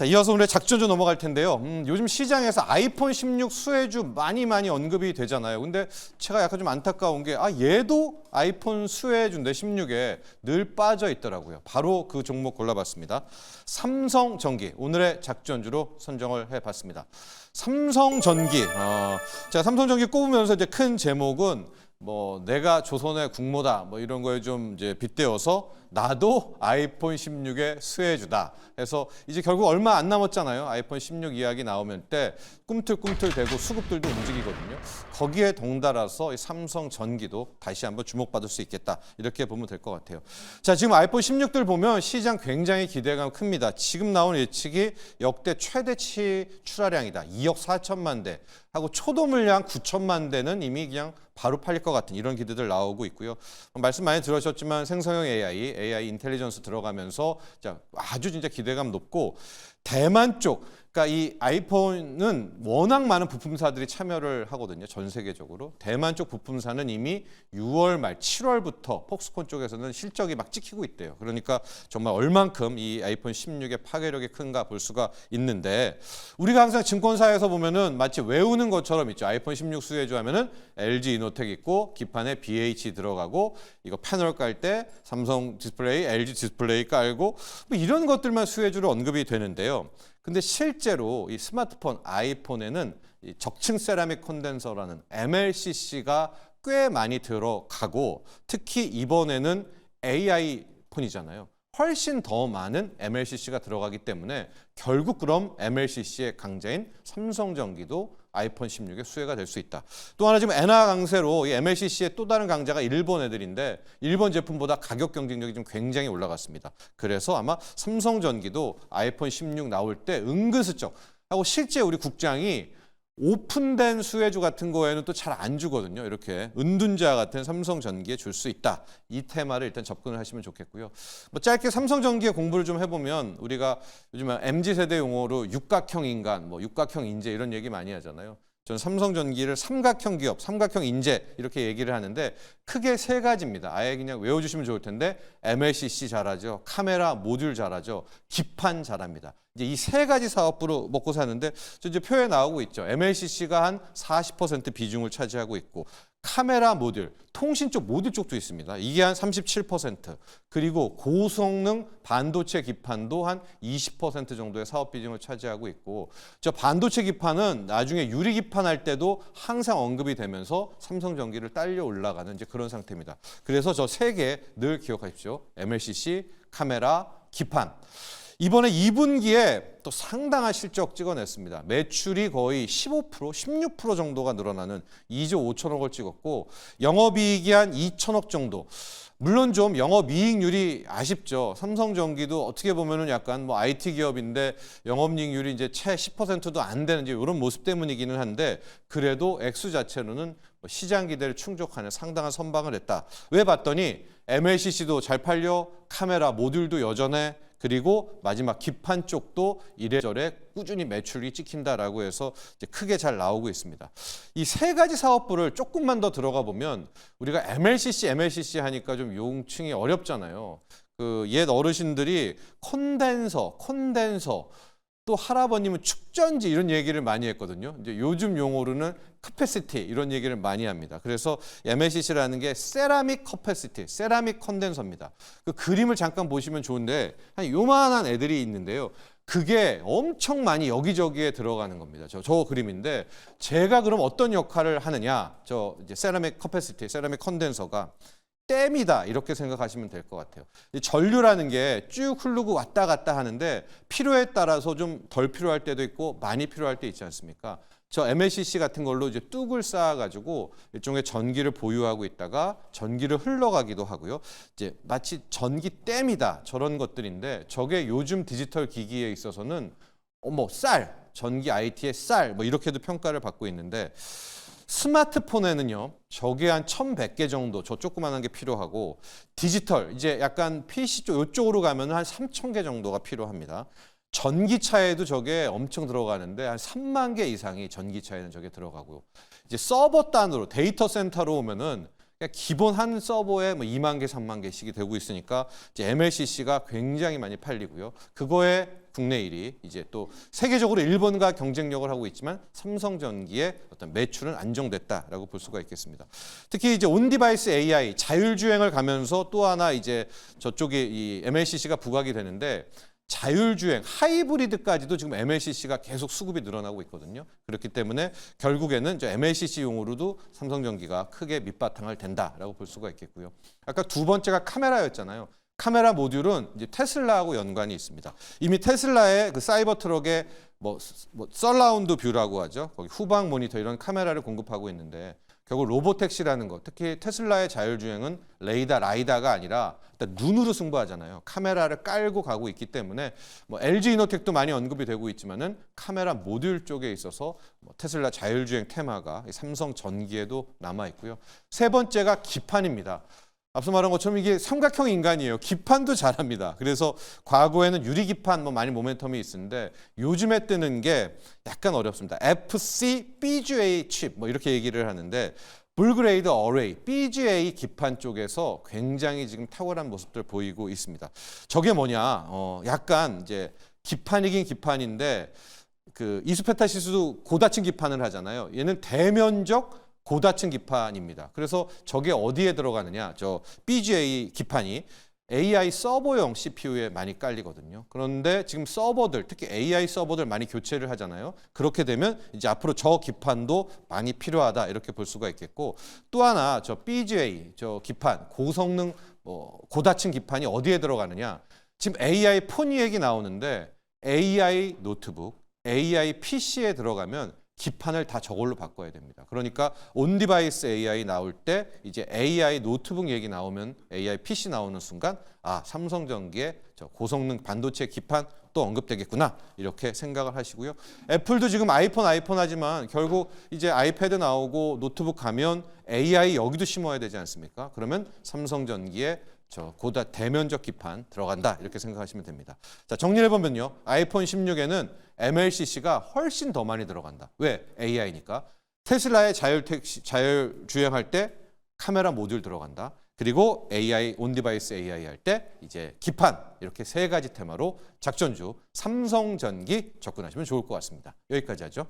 자, 이어서 오늘 작전주 넘어갈 텐데요. 요즘 시장에서 아이폰 16 수혜주 많이 언급이 되잖아요. 근데 제가 약간 좀 안타까운 게 얘도 아이폰 수혜주인데 16에 늘 빠져 있더라고요. 바로 그 종목 골라봤습니다. 삼성전기, 오늘의 작전주로 선정을 해봤습니다. 삼성전기, 제가 삼성전기 꼽으면서 이제 큰 제목은 뭐 내가 조선의 국모다 뭐 이런 거에 좀 이제 빗대어서 나도 아이폰 16의 수혜주다 해서 이제 결국 얼마 안 남았잖아요. 아이폰 16 이야기 나오면 때 꿈틀꿈틀대고 수급들도 움직이거든요. 거기에 덩달아서 이 삼성전기도 다시 한번 주목받을 수 있겠다 이렇게 보면 될 것 같아요. 자, 지금 아이폰 16들 보면 시장 굉장히 기대감 큽니다. 지금 나온 예측이 역대 최대치 출하량이다. 2억 4천만 대 하고 초도 물량 9천만 대는 이미 그냥 바로 팔릴 것 같은 이런 기대들 나오고 있고요. 말씀 많이 들으셨지만 생성형 AI 인텔리전스 들어가면서 아주 진짜 기대감 높고 대만 쪽, 그러니까 이 아이폰은 워낙 많은 부품사들이 참여를 하거든요. 전 세계적으로. 대만 쪽 부품사는 이미 6월 말 7월부터 폭스콘 쪽에서는 실적이 막 찍히고 있대요. 그러니까 정말 얼만큼 이 아이폰 16의 파괴력이 큰가 볼 수가 있는데 우리가 항상 증권사에서 보면은 마치 외우는 것처럼 있죠. 아이폰 16 수혜주 하면은 LG 이노텍 있고 기판에 BH 들어가고 이거 패널 깔 때 삼성 디스플레이, LG 디스플레이 깔고 뭐 이런 것들만 수혜주로 언급이 되는데요. 근데 실제로 이 스마트폰 아이폰에는 이 적층 세라믹 콘덴서라는 MLCC가 꽤 많이 들어가고 특히 이번에는 AI 폰이잖아요. 훨씬 더 많은 MLCC가 들어가기 때문에 결국 그럼 MLCC의 강자인 삼성전기도 아이폰 16의 수혜가 될 수 있다. 또 하나 지금 엔화 강세로 이 MLCC의 또 다른 강자가 일본 애들인데 일본 제품보다 가격 경쟁력이 좀 굉장히 올라갔습니다. 그래서 아마 삼성전기도 아이폰 16 나올 때 은근슬쩍 하고 실제 우리 국장이 오픈된 수혜주 같은 거에는 또 잘 안 주거든요. 이렇게 은둔자 같은 삼성전기에 줄 수 있다. 이 테마를 일단 접근을 하시면 좋겠고요. 뭐 짧게 삼성전기의 공부를 좀 해보면 우리가 요즘 MZ세대 용어로 육각형 인간, 뭐 육각형 인재 이런 얘기 많이 하잖아요. 저는 삼성전기를 삼각형 기업, 삼각형 인재 이렇게 얘기를 하는데 크게 세 가지입니다. 아예 그냥 외워주시면 좋을 텐데 MLCC 잘하죠. 카메라 모듈 잘하죠. 기판 잘합니다. 이제 이 세 가지 사업부로 먹고 사는데 이제 표에 나오고 있죠. MLCC가 한 40% 비중을 차지하고 있고 카메라 모듈, 통신 쪽 모듈 쪽도 있습니다. 이게 한 37%. 그리고 고성능 반도체 기판도 한 20% 정도의 사업 비중을 차지하고 있고 저 반도체 기판은 나중에 유리 기판 할 때도 항상 언급이 되면서 삼성전기를 딸려 올라가는 이제 그런 상태입니다. 그래서 저 세 개 늘 기억하십시오. MLCC, 카메라, 기판. 이번에 2분기에 또 상당한 실적 찍어냈습니다. 매출이 거의 15%, 16% 정도가 늘어나는 2조 5천억을 찍었고 영업이익이 한 2천억 정도. 물론 좀 영업이익률이 아쉽죠. 삼성전기도 어떻게 보면은 약간 뭐 IT 기업인데 영업이익률이 이제 채 10%도 안 되는 이런 모습 때문이기는 한데 그래도 액수 자체로는 시장 기대를 충족하는 상당한 선방을 했다. 왜 봤더니 MLCC도 잘 팔려, 카메라 모듈도 여전해. 그리고 마지막 기판 쪽도 이래저래 꾸준히 매출이 찍힌다라고 해서 이제 크게 잘 나오고 있습니다. 이 세 가지 사업부를 조금만 더 들어가 보면 우리가 MLCC 하니까 좀 용칭이 어렵잖아요. 그 옛 어르신들이 콘덴서 또 할아버님은 축전지 이런 얘기를 많이 했거든요. 이제 요즘 용어로는 캐패시티 이런 얘기를 많이 합니다. 그래서 MLCC라는 게 세라믹 캐패시티, 세라믹 컨덴서입니다. 그 그림을 잠깐 보시면 좋은데 한 요만한 애들이 있는데요. 그게 엄청 많이 여기저기에 들어가는 겁니다. 저 그림인데 제가 그럼 어떤 역할을 하느냐? 저 이제 세라믹 캐패시티, 세라믹 컨덴서가 댐이다 이렇게 생각하시면 될 것 같아요. 전류라는 게 쭉 흐르고 왔다 갔다 하는데 필요에 따라서 좀 덜 필요할 때도 있고 많이 필요할 때 있지 않습니까? 저 MLCC 같은 걸로 이제 뚝을 쌓아가지고 일종의 전기를 보유하고 있다가 전기를 흘러가기도 하고요. 이제 마치 전기 댐이다 저런 것들인데 저게 요즘 디지털 기기에 있어서는 전기 IT의 쌀 뭐 이렇게도 평가를 받고 있는데. 스마트폰에는요, 저게 한 1,100개 정도, 저 조그만한 게 필요하고, 디지털, 이제 약간 PC 쪽, 이쪽으로 가면 한 3,000개 정도가 필요합니다. 전기차에도 저게 엄청 들어가는데, 한 3만 개 이상이 전기차에는 저게 들어가고요. 이제 서버 단으로, 데이터 센터로 오면은, 그러니까 기본 한 서버에 뭐 2만 개, 3만 개씩이 되고 있으니까 이제 MLCC가 굉장히 많이 팔리고요. 그거에 국내 1위, 이제 또 세계적으로 일본과 경쟁력을 하고 있지만 삼성전기의 어떤 매출은 안정됐다라고 볼 수가 있겠습니다. 특히 이제 온디바이스 AI 자율주행을 가면서 또 하나 이제 저쪽에 이 MLCC가 부각이 되는데 자율주행, 하이브리드까지도 지금 MLCC가 계속 수급이 늘어나고 있거든요. 그렇기 때문에 결국에는 MLCC용으로도 삼성전기가 크게 밑바탕을 댄다라고 볼 수가 있겠고요. 아까 두 번째가 카메라였잖아요. 카메라 모듈은 이제 테슬라하고 연관이 있습니다. 이미 테슬라의 그 사이버 트럭에 뭐 서라운드 뷰라고 하죠. 거기 후방 모니터 이런 카메라를 공급하고 있는데 결국 로보택시라는 것, 특히 테슬라의 자율주행은 레이더, 라이다가 아니라 일단 눈으로 승부하잖아요. 카메라를 깔고 가고 있기 때문에 뭐 LG 이노텍도 많이 언급이 되고 있지만은 카메라 모듈 쪽에 있어서 뭐 테슬라 자율주행 테마가 삼성 전기에도 남아 있고요. 세 번째가 기판입니다. 앞서 말한 것처럼 이게 삼각형 인간이에요. 기판도 잘합니다. 그래서 과거에는 유리기판 뭐 많이 모멘텀이 있었는데 요즘에 뜨는 게 약간 어렵습니다. FC, BGA 칩 뭐 이렇게 얘기를 하는데 불그레이드 어레이, BGA 기판 쪽에서 굉장히 지금 탁월한 모습들 보이고 있습니다. 저게 뭐냐? 약간 이제 기판이긴 기판인데 그 이수페타시스도 고다층 기판을 하잖아요. 얘는 대면적 고다층 기판입니다. 그래서 저게 어디에 들어가느냐? 저 BGA 기판이 AI 서버용 CPU에 많이 깔리거든요. 그런데 지금 서버들, 특히 AI 서버들 많이 교체를 하잖아요. 그렇게 되면 이제 앞으로 저 기판도 많이 필요하다 이렇게 볼 수가 있겠고 또 하나 저 BGA 저 기판 고성능 고다층 기판이 어디에 들어가느냐? 지금 AI 폰 얘기 나오는데 AI 노트북, AI PC에 들어가면 기판을 다 저걸로 바꿔야 됩니다. 그러니까 온디바이스 AI 나올 때 이제 AI 노트북 얘기 나오면 AI PC 나오는 순간 삼성전기의 저 고성능 반도체 기판 또 언급되겠구나 이렇게 생각을 하시고요. 애플도 지금 아이폰 하지만 결국 이제 아이패드 나오고 노트북 가면 AI 여기도 심어야 되지 않습니까? 그러면 삼성전기의 저 대면적 기판 들어간다 이렇게 생각하시면 됩니다. 자, 정리를 해보면요. 아이폰 16에는 MLCC가 훨씬 더 많이 들어간다. 왜? AI니까. 테슬라의 자율주행할 때 카메라 모듈 들어간다. 그리고 AI, 온디바이스 AI 할 때 이제 기판 이렇게 세 가지 테마로 작전주 삼성전기 접근하시면 좋을 것 같습니다. 여기까지 하죠.